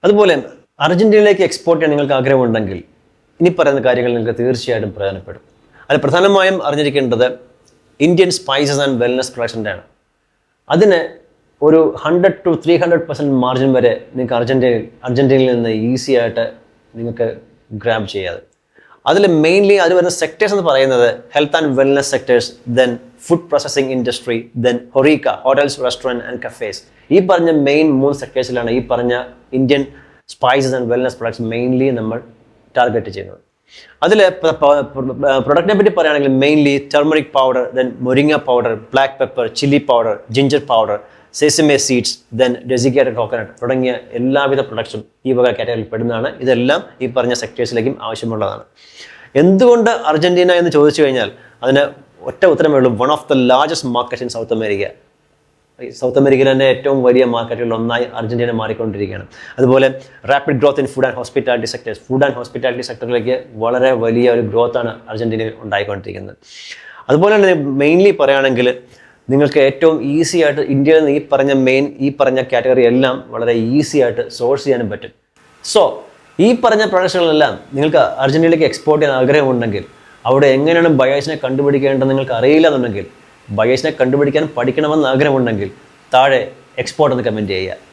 അതുപോലെ അർജന്റീനയിലേക്ക് എക്സ്പോർട്ട് ചെയ്യാൻ നിങ്ങൾക്ക് ആഗ്രഹമുണ്ടെങ്കിൽ ഇനി പറയുന്ന കാര്യങ്ങൾ നിങ്ങൾക്ക് തീർച്ചയായിട്ടും പ്രയോജനപ്പെടും. അത് പ്രധാനമായും അറിഞ്ഞിരിക്കേണ്ടത് ഇന്ത്യൻ സ്പൈസസ് ആൻഡ് വെൽനസ് പ്രൊഡക്ഷൻ്റെ ആണ്. അതിന് ഒരു 100 to 300% മാർജിൻ വരെ നിങ്ങൾക്ക് അർജന്റീനയിൽ നിന്ന് ഈസി ആയിട്ട് നിങ്ങൾക്ക് ഗ്രാബ് ചെയ്യാതെ. അതിൽ മെയിൻലി അതിൽ വരുന്ന സെക്ടേഴ്സ് എന്ന് പറയുന്നത് health and wellness sectors, then food processing industry, then horeca hotels, restaurant and cafes. ഈ പറഞ്ഞ മെയിൻ 3 സെക്ടേഴ്സിലാണ് ഈ പറഞ്ഞ Indian spices and wellness products mainly നമ്മൾ ടാർഗറ്റ് ചെയ്യുന്നത്. അതിൽ പ്രൊഡക്റ്റിനെ പറ്റി പറയുകയാണെങ്കിൽ mainly turmeric powder, then moringa powder, black pepper, chilli powder, ginger powder, sesame seeds, then desiccated coconut തുടങ്ങിയ എല്ലാവിധ പ്രൊഡക്ട്സും ഈ വക കാറ്റഗറിയിൽ പെടുന്നതാണ്. ഇതെല്ലാം ഈ പറഞ്ഞ സെക്ടേഴ്സിലേക്കും ആവശ്യമുള്ളതാണ്. എന്തുകൊണ്ട് അർജന്റീന എന്ന് ചോദിച്ചു കഴിഞ്ഞാൽ അതിന് ഒറ്റ ഉത്തരമേ ഉള്ളൂ. One of the largest market in South America. South അമേരിക്കയിൽ തന്നെ ഏറ്റവും വലിയ മാർക്കറ്റുകളിൽ ഒന്നായി അർജന്റീന മാറിക്കൊണ്ടിരിക്കുകയാണ്. അതുപോലെ rapid growth in food and hospitality sectors. Food and hospitality സെക്ടറിലേക്ക് വളരെ വലിയ ഒരു ഗ്രോത്താണ് അർജന്റീനയിൽ ഉണ്ടായിക്കൊണ്ടിരിക്കുന്നത്. അതുപോലെ തന്നെ മെയിൻലി പറയുകയാണെങ്കിൽ നിങ്ങൾക്ക് ഏറ്റവും ഈസി ആയിട്ട് ഇന്ത്യയിൽ നിന്ന് ഈ പറഞ്ഞ കാറ്റഗറി എല്ലാം വളരെ ഈസി ആയിട്ട് സോഴ്സ് ചെയ്യാനും പറ്റും. സോ ഈ പറഞ്ഞ പ്രൊഡക്റ്റുകളെല്ലാം നിങ്ങൾക്ക് അർജന്റീനയിലേക്ക് എക്സ്പോർട്ട് ചെയ്യാൻ ആഗ്രഹമുണ്ടെങ്കിൽ അവിടെ എങ്ങനെയാണ് ബയേഴ്സിനെ കണ്ടുപിടിക്കേണ്ടത് നിങ്ങൾക്ക് അറിയില്ല എന്നുണ്ടെങ്കിൽ, ബയേഴ്സിനെ കണ്ടുപിടിക്കാൻ പഠിക്കണമെന്ന് ആഗ്രഹമുണ്ടെങ്കിൽ താഴെ എക്സ്പോർട്ട് എന്ന് കമൻറ്റ് ചെയ്യുക.